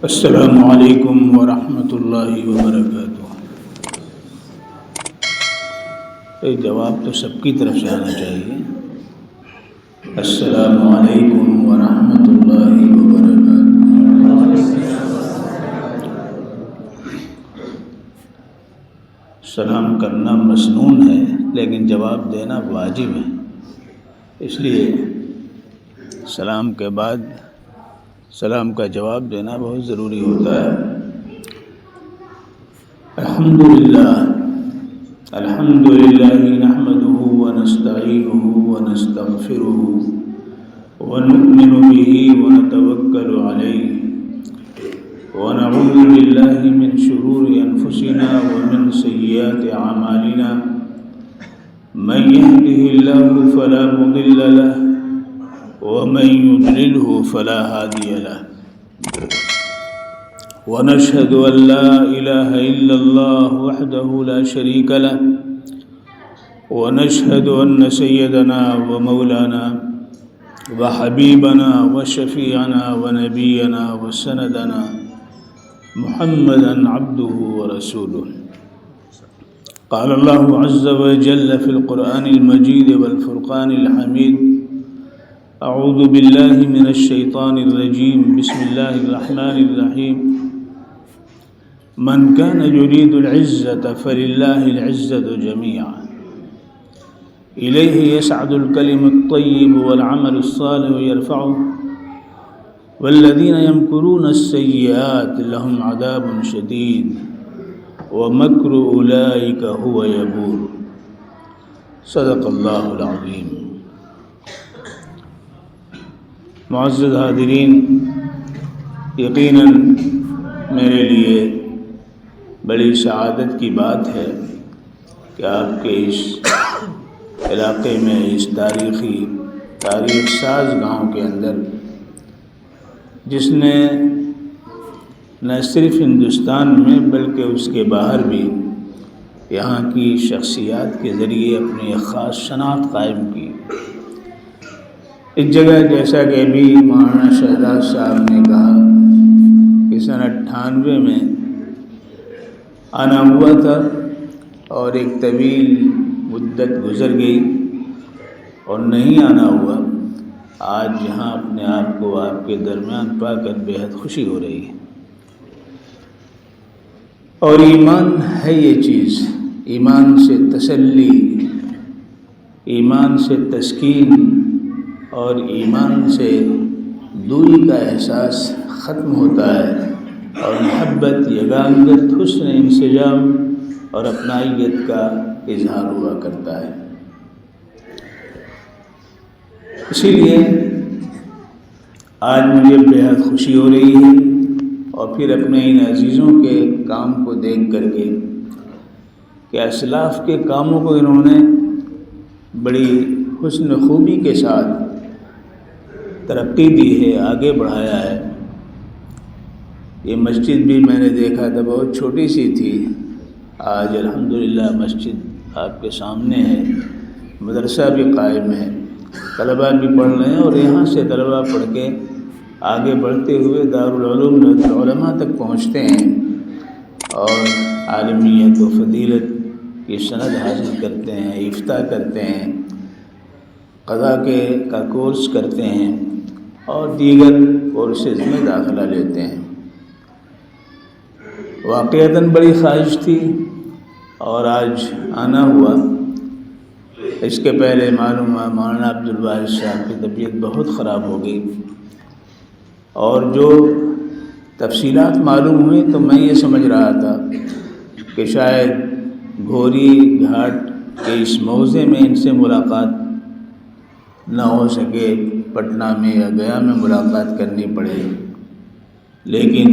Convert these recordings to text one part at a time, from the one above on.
السلام علیکم ورحمۃ اللہ وبرکاتہ۔ ایک جواب تو سب کی طرف سے آنا چاہیے۔ السلام علیکم ورحمۃ اللہ وبرکاتہ۔ سلام کرنا مسنون ہے لیکن جواب دینا واجب ہے، اس لیے سلام کے بعد سلام کا جواب دینا بہت ضروری ہوتا ہے۔ الحمدللہ نحمده ونستعینه ونستغفره ونؤمن به ونتوکل علیہ ونعوذ باللہ من شرور انفسنا ومن سیئات اعمالنا من يهده الله فلا مضل له ومن يضلله فلا هادي له ونشهد أن لا إله إلا الله وحده لا شريك له ونشهد أن سيدنا ومولانا وحبيبنا وشفيعنا ونبينا وسندنا محمدا عبده ورسوله قال الله عز وجل في القرآن المجيد والفرقان الحميد اعوذ باللہ من الشیطان الرجیم بسم اللہ الرحمن الرحیم من کان یرید العزة فللہ العزة جميعا الیہ یصعد الکلم الطیب والعمل الصالح یرفعه والذین یمکرون السیئات لهم عذاب شدید ومکر اولئک هو یبور۔ صدق اللہ العظیم۔ معزز حاضرین، یقیناً میرے لیے بڑی سعادت کی بات ہے کہ آپ کے اس علاقے میں، اس تاریخ ساز گاؤں کے اندر، جس نے نہ صرف ہندوستان میں بلکہ اس کے باہر بھی یہاں کی شخصیات کے ذریعے اپنی ایک خاص شناخت قائم کی، اس جگہ جیسا کہ ابھی مولانا شہزاد صاحب نے کہا کہ سن 98 میں آنا ہوا تھا اور ایک طویل مدت گزر گئی اور نہیں آنا ہوا۔ آج یہاں اپنے آپ کو آپ کے درمیان پا کر بے حد خوشی ہو رہی ہے، اور ایمان ہے یہ چیز، ایمان سے تسلی، ایمان سے تسکین اور ایمان سے دوری کا احساس ختم ہوتا ہے، اور محبت، یگانگت، حسن انسجام اور اپنائیت کا اظہار ہوا کرتا ہے۔ اسی لیے آج مجھے بے حد خوشی ہو رہی ہے، اور پھر اپنے ان عزیزوں کے کام کو دیکھ کر کے کہ اسلاف کے کاموں کو انہوں نے بڑی حسن خوبی کے ساتھ ترقی دی ہے، آگے بڑھایا ہے۔ یہ مسجد بھی میں نے دیکھا تھا بہت چھوٹی سی تھی، آج الحمدللہ مسجد آپ کے سامنے ہے، مدرسہ بھی قائم ہے، طلباء بھی پڑھ رہے ہیں، اور یہاں سے طلباء پڑھ کے آگے بڑھتے ہوئے دارالعلوم علماء تک پہنچتے ہیں اور عالمیت و فضیلت کی سند حاصل کرتے ہیں، افتاء کرتے ہیں، قضاء کا کورس کرتے ہیں اور دیگر کورسز میں داخلہ لیتے ہیں۔ واقعتاً بڑی خواہش تھی اور آج آنا ہوا۔ اس کے پہلے معلوم ہوا مولانا عبدالواحد صاحب کی طبیعت بہت خراب ہو گئی، اور جو تفصیلات معلوم ہوئی تو میں یہ سمجھ رہا تھا کہ شاید گھوری گھاٹ کے اس موضع میں ان سے ملاقات نہ ہو سکے، پٹنہ میں یا گیا میں ملاقات کرنی پڑے، لیکن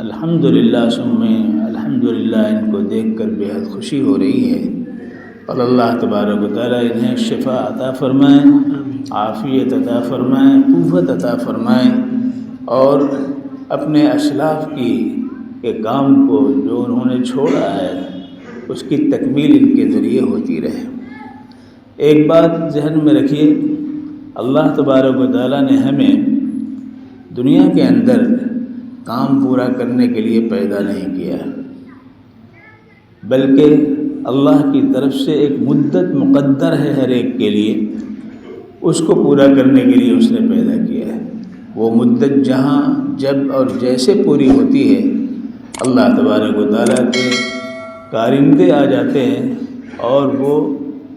الحمدللہ ثم الحمدللہ ان کو دیکھ کر بے حد خوشی ہو رہی ہے، اور اللہ تبارک و تعالیٰ انہیں شفا عطا فرمائیں، عافیت عطا فرمائیں، قوت عطا فرمائیں، اور اپنے اسلاف کے کام کو جو انہوں نے چھوڑا ہے اس کی تکمیل ان کے ذریعے ہوتی رہے۔ ایک بات ذہن میں رکھیے، اللہ تبارک و تعالیٰ نے ہمیں دنیا کے اندر کام پورا کرنے کے لیے پیدا نہیں کیا، بلکہ اللہ کی طرف سے ایک مدت مقدر ہے ہر ایک کے لیے، اس کو پورا کرنے کے لیے اس نے پیدا کیا ہے۔ وہ مدت جہاں جب اور جیسے پوری ہوتی ہے، اللہ تبارک و تعالیٰ کے کارندے آ جاتے ہیں اور وہ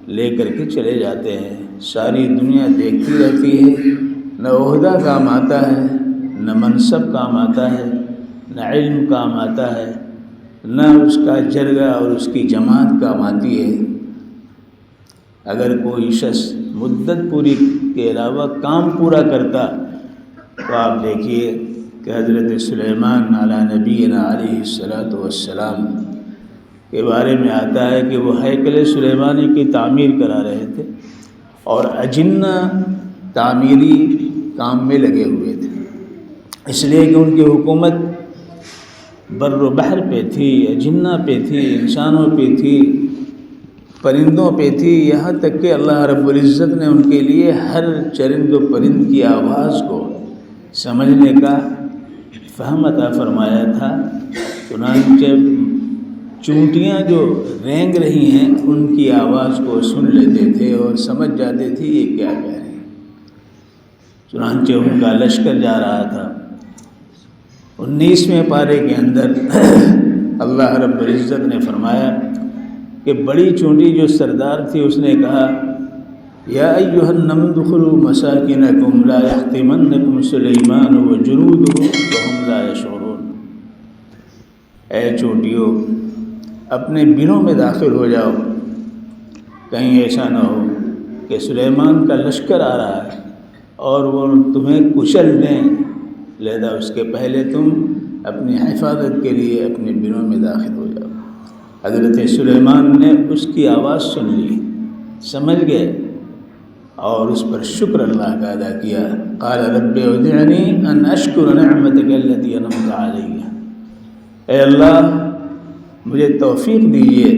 لے کر کے چلے جاتے ہیں۔ ساری دنیا دیکھتی رہتی ہے، نہ عہدہ کام آتا ہے، نہ منصب کام آتا ہے، نہ علم کام آتا ہے، نہ اس کا جرگہ اور اس کی جماعت کام آتی ہے۔ اگر کوئی شخص مدت پوری کے علاوہ کام پورا کرتا تو آپ دیکھیے کہ حضرت سلیمان علیٰ نبینا علیہ السلام کے بارے میں آتا ہے کہ وہ ہیکل سلیمانی کی تعمیر کرا رہے تھے اور اجنہ تعمیری کام میں لگے ہوئے تھے، اس لیے کہ ان کی حکومت بر و بحر پہ تھی، اجنہ پہ تھی، انسانوں پہ تھی، پرندوں پہ تھی، یہاں تک کہ اللہ رب العزت نے ان کے لیے ہر چرند و پرند کی آواز کو سمجھنے کا فہم عطا فرمایا تھا۔ چنانچہ چونٹیاں جو رینگ رہی ہیں ان کی آواز کو سن لیتے تھے اور سمجھ جاتے تھے یہ کیا کہہ رہے ہیں۔ چنانچہ ان کا لشکر جا رہا تھا۔ 19ویں پارے کے اندر اللہ رب العزت نے فرمایا کہ بڑی چونٹی جو سردار تھی اس نے کہا یا ایھا النمل ادخلوا مساکنکم لا یحطمنکم سلیمان وجنودہ وهم لا یشعرون، اے چونٹیوں اپنے بنوں میں داخل ہو جاؤ، کہیں ایسا نہ ہو کہ سلیمان کا لشکر آ رہا ہے اور وہ تمہیں کچل دیں، لہذا اس کے پہلے تم اپنی حفاظت کے لیے اپنے بنوں میں داخل ہو جاؤ۔ حضرت سلیمان نے اس کی آواز سن لی، سمجھ گئے اور اس پر شکر اللہ کا ادا کیا۔ قال رب اوزعنی ان اشکر نعمتک التی انعمت علی، اے اللہ مجھے توفیق دیجیے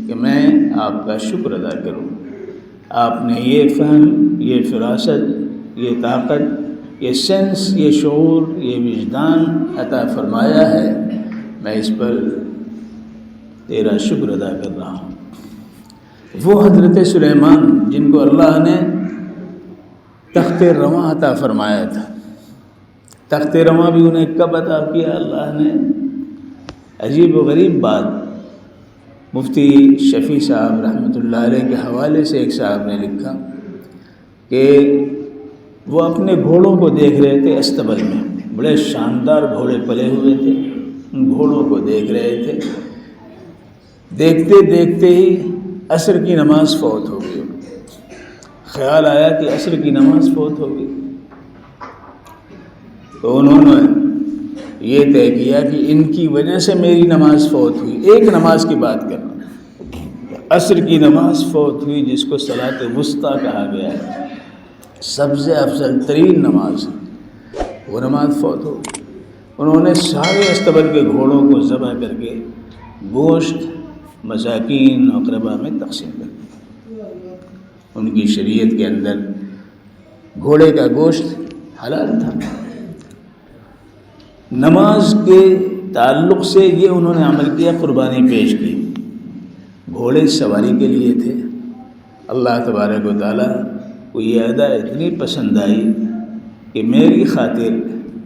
کہ میں آپ کا شکر ادا کروں، آپ نے یہ فہم، یہ فراست، یہ طاقت، یہ سینس، یہ شعور، یہ وجدان عطا فرمایا ہے، میں اس پر تیرا شکر ادا کر رہا ہوں۔ وہ حضرت سلیمان جن کو اللہ نے تخت رواں عطا فرمایا تھا، تخت رواں بھی انہیں کب عطا کیا اللہ نے؟ عجیب و غریب بات، مفتی شفیع صاحب رحمۃ اللہ علیہ کے حوالے سے ایک صاحب نے لکھا کہ وہ اپنے گھوڑوں کو دیکھ رہے تھے استبل میں، بڑے شاندار گھوڑے پلے ہوئے تھے، ان گھوڑوں کو دیکھ رہے تھے، دیکھتے دیکھتے ہی عصر کی نماز فوت ہو گئی، خیال آیا کہ عصر کی نماز فوت ہو گئی، تو انہوں نے یہ طے کیا کہ ان کی وجہ سے میری نماز فوت ہوئی۔ ایک نماز کی بات کرنا، عصر کی نماز فوت ہوئی جس کو صلاۃ وسطیٰ کہا گیا ہے، سب سے افضل ترین نماز، وہ نماز فوت ہو گئی۔ انہوں نے سارے استبل کے گھوڑوں کو ذبح کر کے گوشت مساکین اقربا میں تقسیم کر دیا۔ ان کی شریعت کے اندر گھوڑے کا گوشت حلال تھا۔ نماز کے تعلق سے یہ انہوں نے عمل کیا، قربانی پیش کی، گھوڑے سواری کے لیے تھے۔ اللہ تبارک و تعالیٰ کو یہ ادا اتنی پسند آئی کہ میری خاطر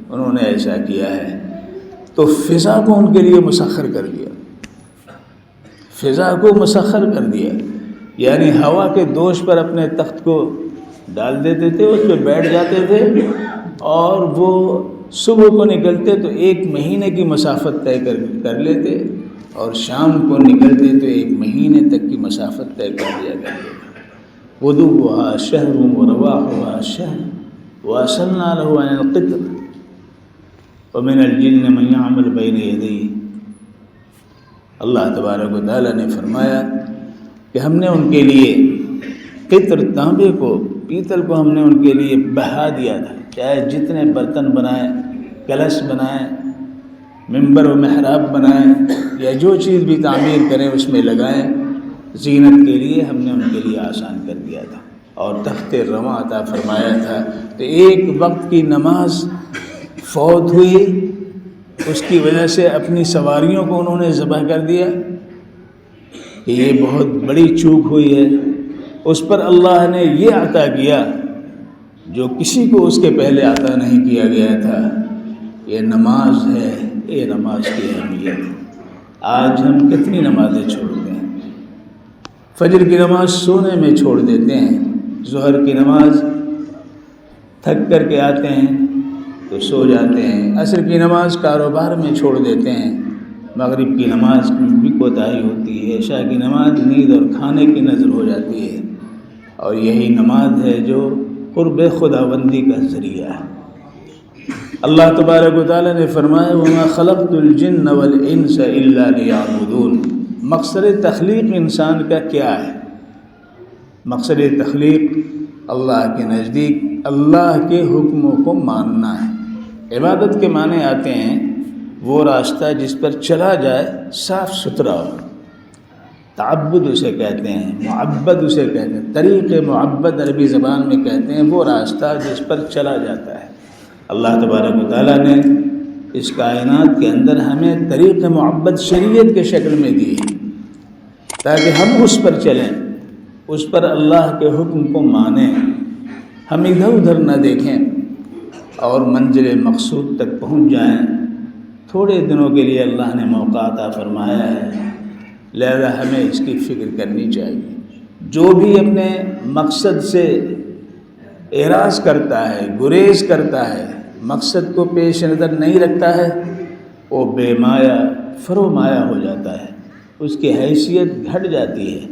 انہوں نے ایسا کیا ہے، تو فضا کو ان کے لیے مسخر کر دیا، فضا کو مسخر کر دیا، یعنی ہوا کے دوش پر اپنے تخت کو ڈال دیتے تھے، اس پہ بیٹھ جاتے تھے اور وہ صبح کو نکلتے تو 1 مہینے کی مسافت طے کر لیتے اور شام کو نکلتے تو 1 مہینے تک کی مسافت طے کر لیا کرتے۔ غدوها شهر ورواحها شهر وأسلنا له عن القطر ومن الجن من يعمل بين يديه۔ اللہ تبارک و تعالیٰ نے فرمایا کہ ہم نے ان کے لیے قطر، تانبے کو، پیتل کو ہم نے ان کے لیے بہا دیا تھا، چاہے جتنے برتن بنائیں، کلش بنائیں، ممبر و محراب بنائیں یا جو چیز بھی تعمیر کریں اس میں لگائیں، زینت کے لیے ہم نے ان کے لیے آسان کر دیا تھا اور تخت رواں عطا فرمایا تھا۔ تو ایک وقت کی نماز فوت ہوئی اس کی وجہ سے اپنی سواریوں کو انہوں نے ذبح کر دیا کہ یہ بہت بڑی چوک ہوئی ہے۔ اس پر اللہ نے یہ عطا کیا جو کسی کو اس کے پہلے عطا نہیں کیا گیا تھا، یہ نماز ہے، یہ نماز کی اہمیت۔ آج ہم کتنی نمازیں چھوڑتے ہیں؟ فجر کی نماز سونے میں چھوڑ دیتے ہیں، ظہر کی نماز تھک کر کے آتے ہیں تو سو جاتے ہیں، عصر کی نماز کاروبار میں چھوڑ دیتے ہیں، مغرب کی نماز میں بھی کوتاہی ہوتی ہے، عشاء کی نماز نیند اور کھانے کی نظر ہو جاتی ہے، اور یہی نماز ہے جو قرب خداوندی کا ذریعہ ہے۔ اللہ تبارک و تعالیٰ نے فرمایا وَمَا خَلَقْتُ الْجِنَّ وَالْإِنسَ إِلَّا لِيَعْبُدُونَ۔ مقصد تخلیق انسان کا کیا ہے؟ مقصد تخلیق اللہ کے نزدیک اللہ کے حکموں کو ماننا ہے۔ عبادت کے معنی آتے ہیں وہ راستہ جس پر چلا جائے صاف ستھرا ہو، تعبد اسے کہتے ہیں، معبد اسے کہتے ہیں، طریق معبد عربی زبان میں کہتے ہیں وہ راستہ جس پر چلا جاتا ہے۔ اللہ تبارک و تعالیٰ نے اس کائنات کے اندر ہمیں طریق معبد شریعت کے شکل میں دی ہے تاکہ ہم اس پر چلیں، اس پر اللہ کے حکم کو مانیں، ہم ادھر ادھر نہ دیکھیں اور منزل مقصود تک پہنچ جائیں۔ تھوڑے دنوں کے لیے اللہ نے موقع عطا فرمایا ہے، لہذا ہمیں اس کی فکر کرنی چاہیے۔ جو بھی اپنے مقصد سے اعراض کرتا ہے، گریز کرتا ہے، مقصد کو پیش نظر نہیں رکھتا ہے، وہ بے مایہ فرومایہ ہو جاتا ہے، اس کی حیثیت گھٹ جاتی ہے۔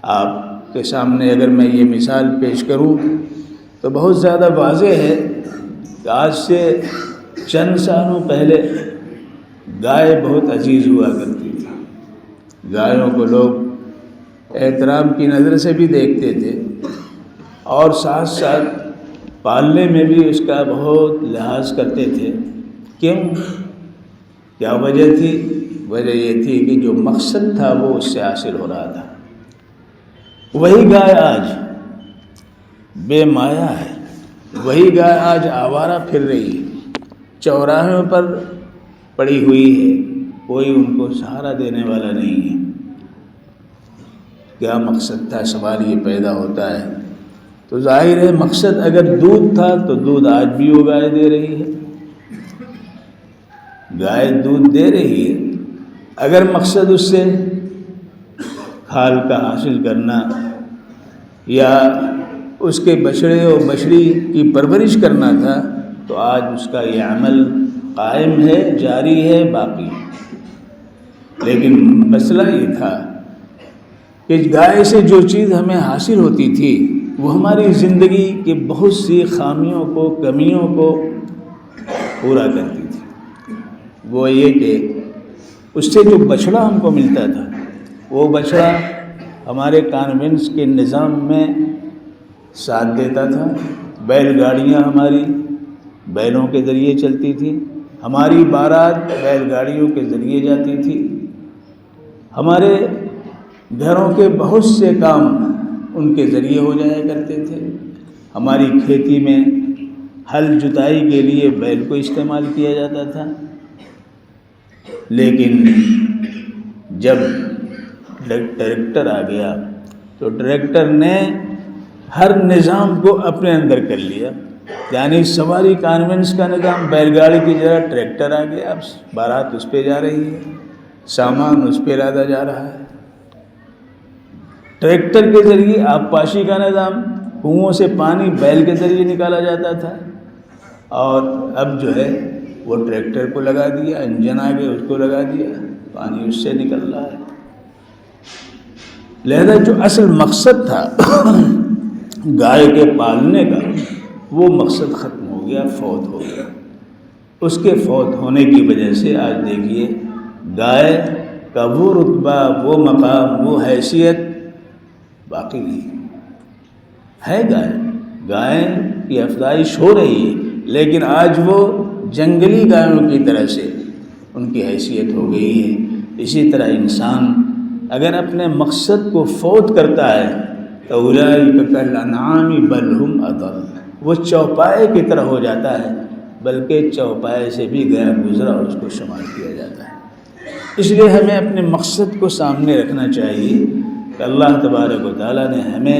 آپ کے سامنے اگر میں یہ مثال پیش کروں تو بہت زیادہ واضح ہے کہ آج سے چند سالوں پہلے گائے بہت عزیز ہوا کرتی تھی، گایوں کو لوگ احترام کی نظر سے بھی دیکھتے تھے اور ساتھ ساتھ پالنے میں بھی اس کا بہت لحاظ کرتے تھے۔ کیوں؟ کیا وجہ تھی؟ وجہ یہ تھی کہ جو مقصد تھا وہ اس سے حاصل ہو رہا تھا۔ وہی گائے آج بے مایہ ہے، وہی گائے آج آوارہ پھر رہی ہے، چوراہوں پر پڑی ہوئی ہے، کوئی ان کو سہارا دینے والا نہیں ہے۔ کیا مقصد تھا؟ سوال یہ پیدا ہوتا ہے۔ تو ظاہر ہے مقصد اگر دودھ تھا تو دودھ آج بھی وہ گائے دے رہی ہے، گائے دودھ دے رہی ہے۔ اگر مقصد اس سے کھال کا حاصل کرنا یا اس کے بچڑے اور بچڑی کی پرورش کرنا تھا تو آج اس کا یہ عمل قائم ہے، جاری ہے، باقی۔ لیکن مسئلہ یہ تھا کہ گائے سے جو چیز ہمیں حاصل ہوتی تھی وہ ہماری زندگی کی بہت سی خامیوں کو، کمیوں کو پورا کرتی تھی۔ وہ یہ کہ اس سے جو بچڑا ہم کو ملتا تھا وہ بچڑا ہمارے کانوینس کے نظام میں ساتھ دیتا تھا، بیل گاڑیاں ہماری بیلوں کے ذریعے چلتی تھی، ہماری بارات بیل گاڑیوں کے ذریعے جاتی تھی، ہمارے گھروں کے بہت سے کام ان کے ذریعے ہو جایا کرتے تھے، ہماری کھیتی میں ہل جتائی کے لیے بیل کو استعمال کیا جاتا تھا۔ لیکن جب ٹریکٹر آ گیا تو ٹریکٹر نے ہر نظام کو اپنے اندر کر لیا، یعنی سواری کانوینس کا نظام بیل گاڑی کی جگہ ٹریکٹر آ گیا، اب بارات اس پہ جا رہی ہے، سامان اس پہ لادا جا رہا ہے۔ ٹریکٹر کے ذریعے آبپاشی کا نظام، کنوؤں سے پانی بیل کے ذریعے نکالا جاتا تھا، اور اب جو ہے وہ ٹریکٹر کو لگا دیا، انجن آ گیا اس کو لگا دیا، پانی اس سے نکل رہا ہے۔ لہذا جو اصل مقصد تھا گائے کے پالنے کا وہ مقصد ختم ہو گیا، فوت ہو گیا۔ اس کے فوت ہونے کی وجہ سے آج دیکھیے گائے کا وہ رتبہ، وہ مقام، وہ حیثیت باقی نہیں ہے۔ گائے کی افزائش ہو رہی ہے لیکن آج وہ جنگلی گایوں کی طرح سے ان کی حیثیت ہو گئی ہے۔ اسی طرح انسان اگر اپنے مقصد کو فوت کرتا ہے تو اولئک کالانعام بل ہم اضل، وہ چوپائے کی طرح ہو جاتا ہے، بلکہ چوپائے سے بھی گیا گزرا اس کو شمار کیا جاتا ہے۔ اس لیے ہمیں اپنے مقصد کو سامنے رکھنا چاہیے کہ اللہ تبارک و تعالیٰ نے ہمیں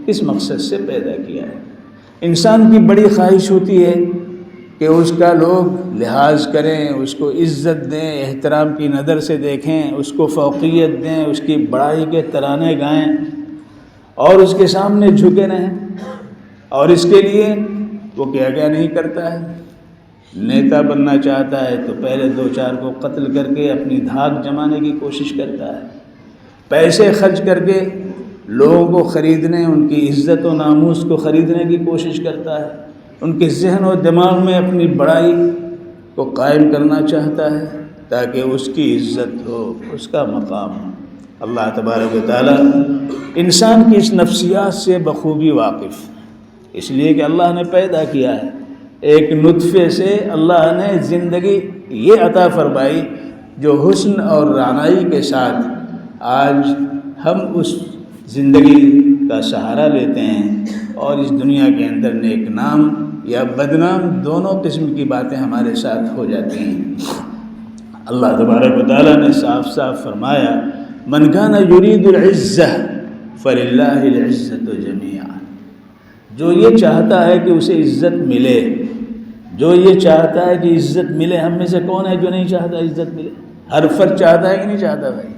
کس مقصد سے پیدا کیا ہے۔ انسان کی بڑی خواہش ہوتی ہے کہ اس کا لوگ لحاظ کریں، اس کو عزت دیں، احترام کی نظر سے دیکھیں، اس کو فوقیت دیں، اس کی بڑائی کے ترانے گائیں اور اس کے سامنے جھکے رہیں، اور اس کے لیے وہ کیا کیا نہیں کرتا ہے۔ نیتا بننا چاہتا ہے تو پہلے 2-4 کو قتل کر کے اپنی دھاک جمانے کی کوشش کرتا ہے، پیسے خرچ کر کے لوگوں کو خریدنے، ان کی عزت و ناموس کو خریدنے کی کوشش کرتا ہے، ان کے ذہن و دماغ میں اپنی بڑائی کو قائم کرنا چاہتا ہے تاکہ اس کی عزت ہو، اس کا مقام ہو۔ اللہ تبارک و تعالیٰ انسان کی اس نفسیات سے بخوبی واقف، اس لیے کہ اللہ نے پیدا کیا ہے، ایک نطفے سے اللہ نے زندگی یہ عطا فرمائی جو حسن اور رعنائی کے ساتھ آج ہم اس زندگی کا سہارا لیتے ہیں اور اس دنیا کے اندر نیک نام یا بدنام دونوں قسم کی باتیں ہمارے ساتھ ہو جاتی ہیں۔ اللہ تبارک و تعالیٰ نے صاف صاف فرمایا من کان یرید العزہ فللہ العزۃ جمیعا، جو یہ چاہتا ہے کہ اسے عزت ملے، جو یہ چاہتا ہے کہ عزت ملے، ہم میں سے کون ہے جو نہیں چاہتا عزت ملے؟ ہر فرد چاہتا ہے کہ نہیں چاہتا بھائی؟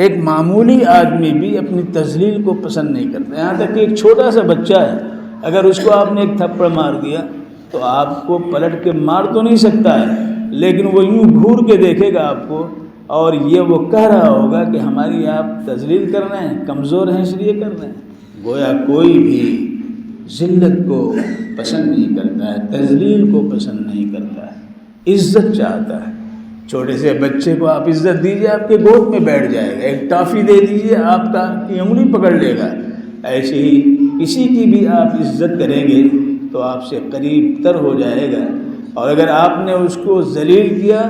ایک معمولی آدمی بھی اپنی تذلیل کو پسند نہیں کرتا، یہاں تک کہ ایک چھوٹا سا بچہ ہے، اگر اس کو آپ نے ایک تھپڑ مار دیا تو آپ کو پلٹ کے مار تو نہیں سکتا ہے، لیکن وہ یوں گھور کے دیکھے گا آپ کو اور یہ وہ کہہ رہا ہوگا کہ ہماری آپ تذلیل کر رہے ہیں، کمزور ہیں اس لیے کر رہے ہیں۔ گویا کوئی بھی ذلت کو پسند نہیں کرتا ہے، تذلیل کو پسند نہیں کرتا ہے، عزت چاہتا ہے۔ چھوٹے سے بچے کو آپ عزت دیجئے، آپ کے گود میں بیٹھ جائے گا، ایک ٹافی دے دیجئے آپ کی انگلی پکڑ لے گا۔ ایسے ہی کسی کی بھی آپ عزت کریں گے تو آپ سے قریب تر ہو جائے گا، اور اگر آپ نے اس کو ذلیل کیا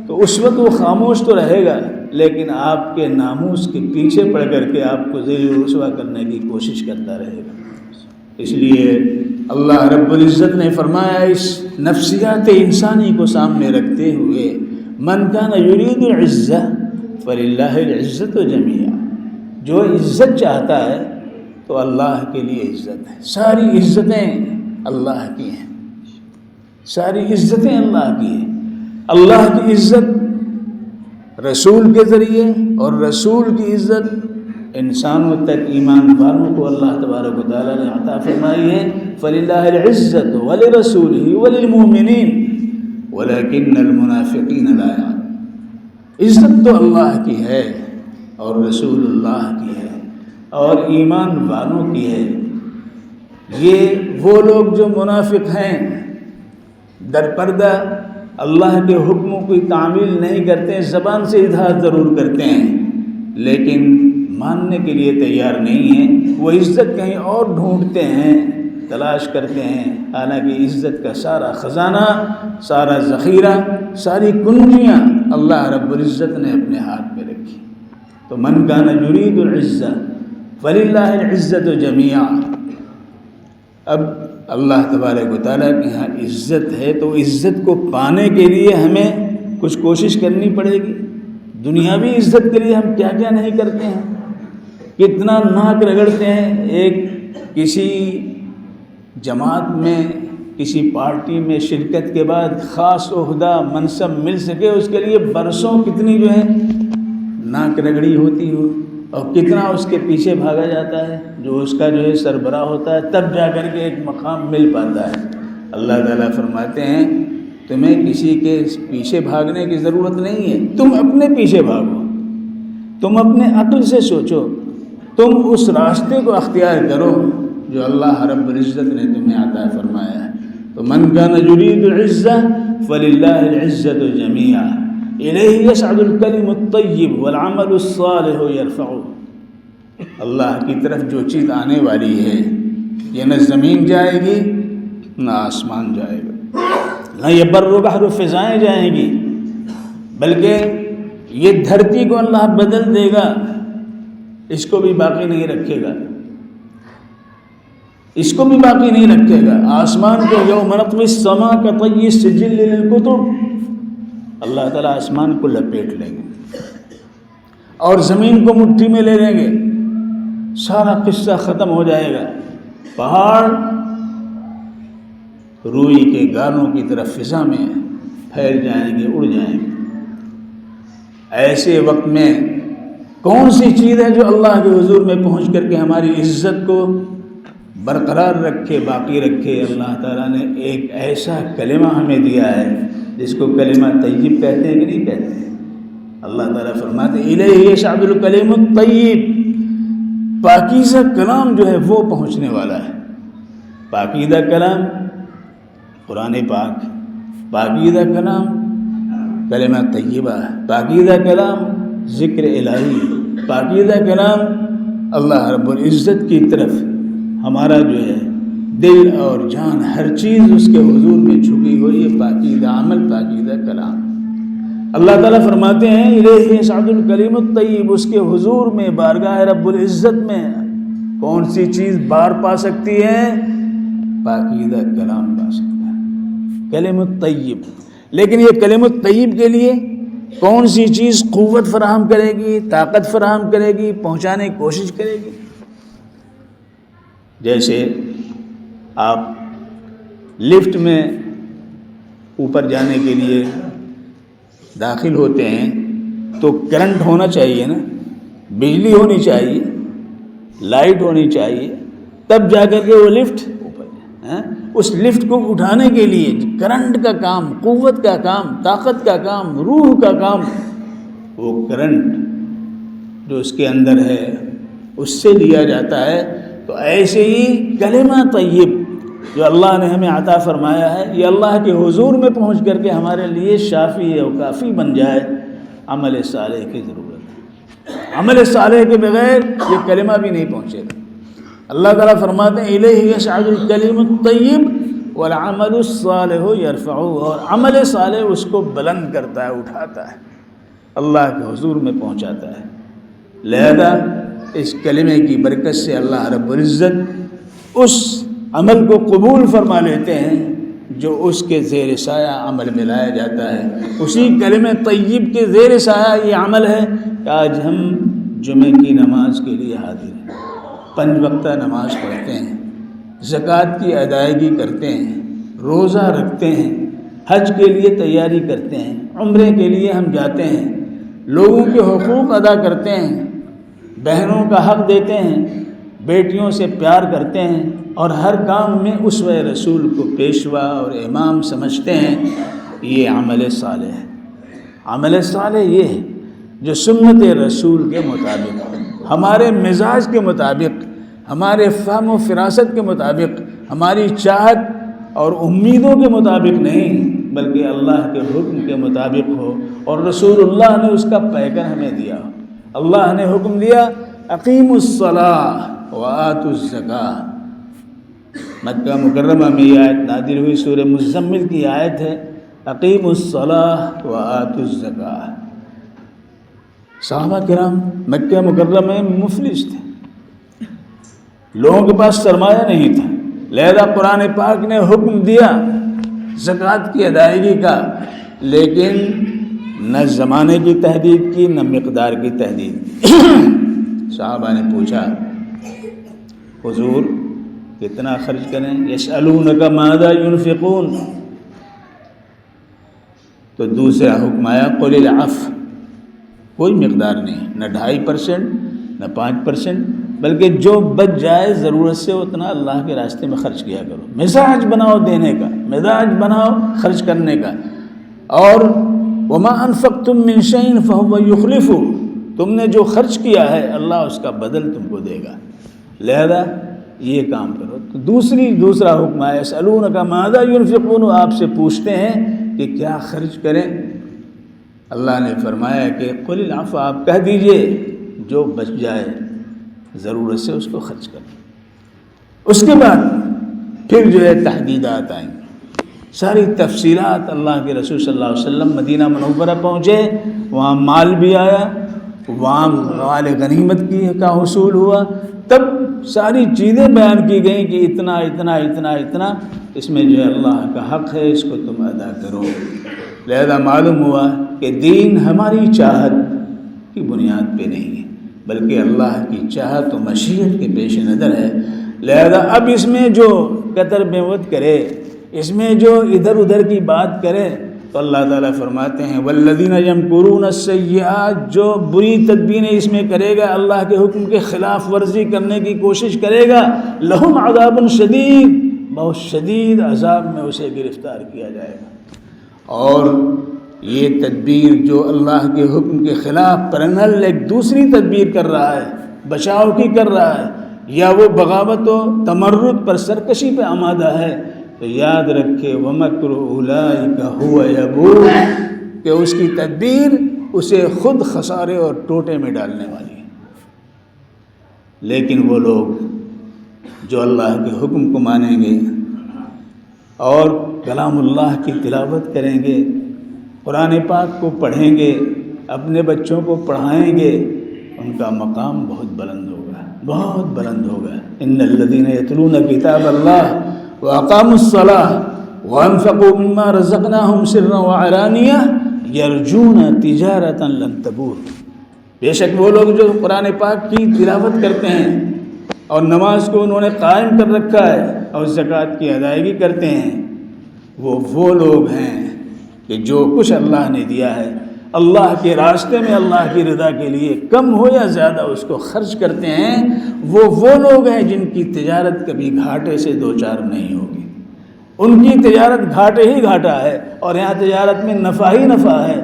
تو اس وقت وہ خاموش تو رہے گا، لیکن آپ کے ناموس کے پیچھے پڑ کر کے آپ کو ذلیل و رسوا کرنے کی کوشش کرتا رہے گا۔ اس لیے اللہ رب العزت نے فرمایا اس نفسیات انسانی کو سامنے رکھتے ہوئے من کان یرید العزہ فللہ العزۃ جمیعا، جو عزت چاہتا ہے تو اللہ کے لیے عزت ہے، ساری عزتیں اللہ کی ہیں، ساری عزتیں اللہ کی ہیں۔ اللہ کی عزت رسول کے ذریعے اور رسول کی عزت انسانوں تک ایمان والوں کو اللہ تبارک و تعالیٰ نے عطا فرمائی ہے۔ فَلِلَّهِ الْعِزَّةُ وَلِرَسُولِهِ وَلِلْمُؤْمِنِينَ وَلَكِنَّ الْمُنَافِقِينَ لَا يَعْلَمُونَ، عزت تو اللہ کی ہے اور رسول اللہ کی ہے اور ایمان والوں کی ہے۔ یہ وہ لوگ جو منافق ہیں، در پردہ اللہ کے حکموں کی تعمیل نہیں کرتے ہیں، زبان سے اظہار ضرور کرتے ہیں لیکن ماننے کے لیے تیار نہیں ہیں، وہ عزت کہیں اور ڈھونڈتے ہیں، تلاش کرتے ہیں، حالانکہ عزت کا سارا خزانہ، سارا ذخیرہ، ساری کنجیاں اللہ رب العزت نے اپنے ہاتھ میں رکھی۔ تو من کان یرید العزہ فللہ العزۃ جمیعا۔ اب اللہ تبارک و تعالیٰ کے یہاں عزت ہے تو عزت کو پانے کے لیے ہمیں کچھ کوشش کرنی پڑے گی۔ دنیاوی عزت کے لیے ہم کیا کیا نہیں کرتے ہیں، کتنا ناک رگڑتے ہیں۔ ایک کسی جماعت میں، کسی پارٹی میں شرکت کے بعد خاص عہدہ منصب مل سکے، اس کے لیے برسوں کتنی جو ہے ناک رگڑی ہوتی ہو اور کتنا اس کے پیچھے بھاگا جاتا ہے، جو اس کا جو ہے سربراہ ہوتا ہے، تب جا کر کے ایک مقام مل پاتا ہے۔ اللہ تعالیٰ فرماتے ہیں تمہیں کسی کے پیچھے بھاگنے کی ضرورت نہیں ہے، تم اپنے پیچھے بھاگو، تم اپنے عقل سے سوچو، تم اس راستے کو اختیار کرو جو اللہ رب العزت نے تمہیں عطا فرمایا ہے۔ تو من کان یرید العزہ فللہ العزۃ جمیعا الیہ یصعد الکلم الطیب والعمل الصالح یرفعہ۔ اللہ کی طرف جو چیز آنے والی ہے یہ نہ زمین جائے گی نہ آسمان جائے گا، نہ یہ بر و بحر و فضائیں جائیں گی، بلکہ یہ دھرتی کو اللہ بدل دے گا، اس کو بھی باقی نہیں رکھے گا۔ اس کو بھی باقی نہیں رکھے گا۔ آسمان کو یوم نطوی السماء کطی السجل للکتب، اللہ تعالیٰ آسمان کو لپیٹ لیں گے اور زمین کو مٹھی میں لے لیں گے، سارا قصہ ختم ہو جائے گا، پہاڑ روئی کے گالوں کی طرف فضا میں پھیل جائیں گے، اڑ جائیں گے۔ ایسے وقت میں کون سی چیز ہے جو اللہ کے حضور میں پہنچ کر کے ہماری عزت کو برقرار رکھے، باقی رکھے؟ اللہ تعالیٰ نے ایک ایسا کلمہ ہمیں دیا ہے جس کو کلمہ طیب کہتے ہیں کہ نہیں کہتے ہیں؟ اللہ تعالیٰ فرماتے ہیں الیہ یصعد الکلم الطیب، پاکیزہ کلام جو ہے وہ پہنچنے والا ہے۔ پاکیزہ کلام قرآن پاک، پاکیزہ کلام کلمہ طیبہ، پاکیزہ کلام ذکر الہی، پاکیزہ کلام اللہ رب العزت کی طرف ہمارا جو ہے دل اور جان ہر چیز اس کے حضور میں جھکی ہوئی ہے، پاکیزہ عمل، پاکیزہ کلام۔ اللہ تعالیٰ فرماتے ہیں الیہ یصعد الکلم الطیب، اس کے حضور میں، بارگاہ رب العزت میں کون سی چیز بار پا سکتی ہے؟ پاکیزہ کلام پا سکتا ہے، کلم الطیب۔ لیکن یہ کلم الطیب کے لیے کون سی چیز قوت فراہم کرے گی، طاقت فراہم کرے گی، پہنچانے کی کوشش کرے گی؟ جیسے آپ لفٹ میں اوپر جانے کے لیے داخل ہوتے ہیں تو کرنٹ ہونا چاہیے نا، بجلی ہونی چاہیے، لائٹ ہونی چاہیے، تب جا کر کے وہ لفٹ اوپر جائے۔ اس لفٹ کو اٹھانے کے لیے کرنٹ کا کام، قوت کا کام، طاقت کا کام، روح کا کام، وہ کرنٹ جو اس کے اندر ہے اس سے لیا جاتا ہے۔ تو ایسے ہی کلمہ طیب جو اللہ نے ہمیں عطا فرمایا ہے، یہ اللہ کے حضور میں پہنچ کر کے ہمارے لیے شافی و کافی بن جائے۔ عمل صالح کی ضرورت ہے، عمل صالح کے بغیر یہ کلمہ بھی نہیں پہنچے گا۔ اللہ تعالیٰ فرماتے ہیں الیہ یصعد الکلم الطیب والعمل الصالح یرفعہ، اور عمل صالح اس کو بلند کرتا ہے، اٹھاتا ہے، اللہ کے حضور میں پہنچاتا ہے۔ لہذا اس کلمے کی برکت سے اللہ رب العزت اس عمل کو قبول فرما لیتے ہیں جو اس کے زیر سایہ عمل میں لایا جاتا ہے۔ اسی کلمہ طیب کے زیر سایہ یہ عمل ہے کہ آج ہم جمعے کی نماز کے لیے حاضر ہیں، 5 وقتہ نماز پڑھتے ہیں، زکوٰۃ کی ادائیگی کرتے ہیں، روزہ رکھتے ہیں، حج کے لیے تیاری کرتے ہیں، عمرے کے لیے ہم جاتے ہیں، لوگوں کے حقوق ادا کرتے ہیں، بہنوں کا حق دیتے ہیں، بیٹیوں سے پیار کرتے ہیں، اور ہر کام میں اسوہ رسول کو پیشوا اور امام سمجھتے ہیں۔ یہ عمل صالح ہے۔ عمل صالح یہ ہے جو سنت رسول کے مطابق، ہمارے مزاج کے مطابق، ہمارے فہم و فراست کے مطابق، ہماری چاہت اور امیدوں کے مطابق نہیں، بلکہ اللہ کے حکم کے مطابق ہو، اور رسول اللہ نے اس کا پیکر ہمیں دیا ہو۔ اللہ نے حکم دیا اقیموا الصلاۃ وآتوا الزکاۃ۔ مکہ مکرمہ میں یہ آیت نازل ہوئی، سورہ مزمل کی آیت ہے، اقیموا الصلاۃ وآتوا الزکاۃ۔ صحابہ کرام مکہ مکرمہ میں مفلس تھے، لوگوں کے پاس سرمایہ نہیں تھا، لہذا قرآن پاک نے حکم دیا زکوٰۃ کی ادائیگی کا، لیکن نہ زمانے کی تحدید کی نہ مقدار کی تحدید کی۔ صحابہ نے پوچھا حضور کتنا خرچ کریں؟ یسألونک ماذا ينفقون، تو دوسرا حکم آیا قل العفو، کوئی مقدار نہیں، نہ 2.5% نہ 5%، بلکہ جو بچ جائے ضرورت سے اتنا اللہ کے راستے میں خرچ کیا کرو۔ مزاج بناؤ دینے کا، مزاج بناؤ خرچ کرنے کا۔ اور وما انفقتم من شيء فهو يخلفه، تم نے جو خرچ کیا ہے اللہ اس کا بدل تم کو دے گا، لہذا یہ کام کرو۔ تو دوسرا حکم ہے یسألونک ماذا ينفقون، آپ سے پوچھتے ہیں کہ کیا خرچ کریں۔ اللہ نے فرمایا کہ قل العفو، آپ کہہ دیجئے جو بچ جائے ضرورت سے اس کو خرچ کریں۔ اس کے بعد پھر جو ہے تحدیدات آئیں گی، ساری تفصیلات۔ اللہ کے رسول صلی اللہ علیہ وسلم مدینہ منورہ پہنچے، وہاں مال بھی آیا، وہاں مال غنیمت کا حصول ہوا، تب ساری چیزیں بیان کی گئیں کہ اتنا اتنا اتنا اتنا اس میں جو ہے اللہ کا حق ہے، اس کو تم ادا کرو۔ لہذا معلوم ہوا کہ دین ہماری چاہت کی بنیاد پہ نہیں ہے، بلکہ اللہ کی چاہت و مشیت کے پیش نظر ہے۔ لہذا اب اس میں جو قطر بیوت کرے، اس میں جو ادھر ادھر کی بات کرے، تو اللہ تعالیٰ فرماتے ہیں والذین یمکرون السیئات، جو بری تدبیریں اس میں کرے گا، اللہ کے حکم کے خلاف ورزی کرنے کی کوشش کرے گا، لہم عذاب شدید، بہت شدید عذاب میں اسے گرفتار کیا جائے گا۔ اور یہ تدبیر جو اللہ کے حکم کے خلاف پرنل ایک دوسری تدبیر کر رہا ہے، بچاؤ کی کر رہا ہے، یا وہ بغاوت و تمرد پر سرکشی پہ آمادہ ہے، تو یاد رکھے وَمَكْرُ أُولَٰئِكَ هُوَ يَبُورُ، کہ اس کی تدبیر اسے خود خسارے اور ٹوٹے میں ڈالنے والی ہے۔ لیکن وہ لوگ جو اللہ کے حکم کو مانیں گے اور کلام اللہ کی تلاوت کریں گے، قرآن پاک کو پڑھیں گے، اپنے بچوں کو پڑھائیں گے، ان کا مقام بہت بلند ہوگا، بہت بلند ہوگا۔ ان الذین یتلون کتاب اللہ وَأَقَامُوا الصَّلَاةَ وَأَنفَقُوا مِمَّا رَزَقْنَاهُمْ سِرًّا وَعَلَانِيَةً يَرْجُونَ تِجَارَةً لَن تَبُورَ، بے شک وہ لوگ جو قرآن پاک کی تلاوت کرتے ہیں اور نماز کو انہوں نے قائم کر رکھا ہے اور زکوٰۃ کی ادائیگی کرتے ہیں، وہ لوگ ہیں کہ جو کچھ اللہ نے دیا ہے اللہ کے راستے میں اللہ کی رضا کے لیے کم ہو یا زیادہ اس کو خرچ کرتے ہیں، وہ لوگ ہیں جن کی تجارت کبھی گھاٹے سے دوچار نہیں ہوگی۔ ان کی تجارت گھاٹے ہی گھاٹا ہے، اور یہاں تجارت میں نفع ہی نفع ہے۔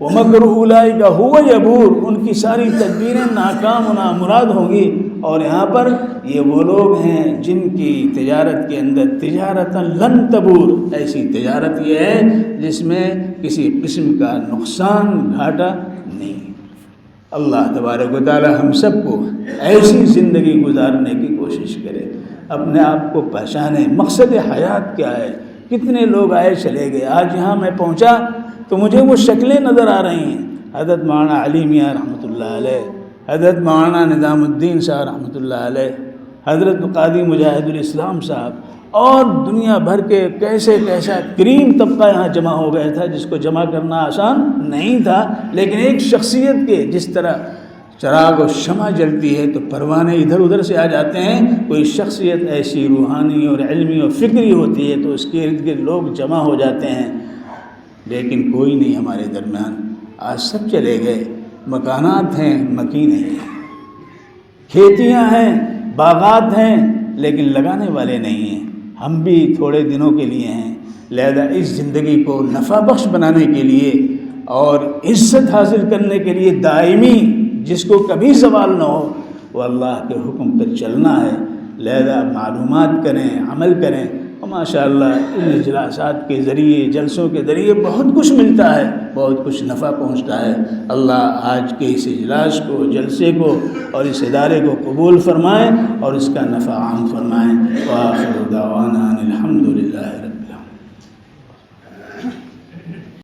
وَمَكْرُ أُولَٰئِكَ هُوَ يَبُورُ، ان کی ساری تدبیریں ناکام و نامراد ہوں گی۔ اور یہاں پر یہ وہ لوگ ہیں جن کی تجارت کے اندر تجارتاً لن تبور، ایسی تجارت یہ ہے جس میں کسی قسم کا نقصان گھاٹا نہیں۔ اللہ تبارک و تعالی ہم سب کو ایسی زندگی گزارنے کی کوشش کرے، اپنے آپ کو پہچانے، مقصد حیات کیا ہے۔ کتنے لوگ آئے چلے گئے، آج یہاں میں پہنچا تو مجھے وہ شکلیں نظر آ رہی ہیں، حضرت مولانا علی میاں رحمۃ اللہ علیہ، حضرت مولانا نظام الدین صاحب رحمۃ اللہ علیہ، حضرت قاضی مجاہد الاسلام صاحب، اور دنیا بھر کے کیسا کریم طبقہ یہاں جمع ہو گیا تھا، جس کو جمع کرنا آسان نہیں تھا، لیکن ایک شخصیت کے جس طرح چراغ و شمع جلتی ہے تو پروانے ادھر ادھر سے آ جاتے ہیں، کوئی شخصیت ایسی روحانی اور علمی اور فکری ہوتی ہے تو اس کے ارد گرد لوگ جمع ہو جاتے ہیں، لیکن کوئی نہیں ہمارے درمیان۔ آج سب چلے گئے، مکانات ہیں مکین ہیں، کھیتیاں ہیں، باغات ہیں، لیکن لگانے والے نہیں ہیں۔ ہم بھی تھوڑے دنوں کے لیے ہیں، لہذا اس زندگی کو نفع بخش بنانے کے لیے اور عزت حاصل کرنے کے لیے دائمی، جس کو کبھی زوال نہ ہو، وہ اللہ کے حکم پر چلنا ہے۔ لہذا معلومات کریں، عمل کریں، اور ماشاء اللہ ان اجلاسات کے ذریعے، جلسوں کے ذریعے بہت کچھ ملتا ہے، بہت کچھ نفع پہنچتا ہے۔ اللہ آج کے اس اجلاس کو، جلسے کو اور اس ادارے کو قبول فرمائیں اور اس کا نفع عام فرمائیں۔ وآخر دعوانا ان الحمد للہ۔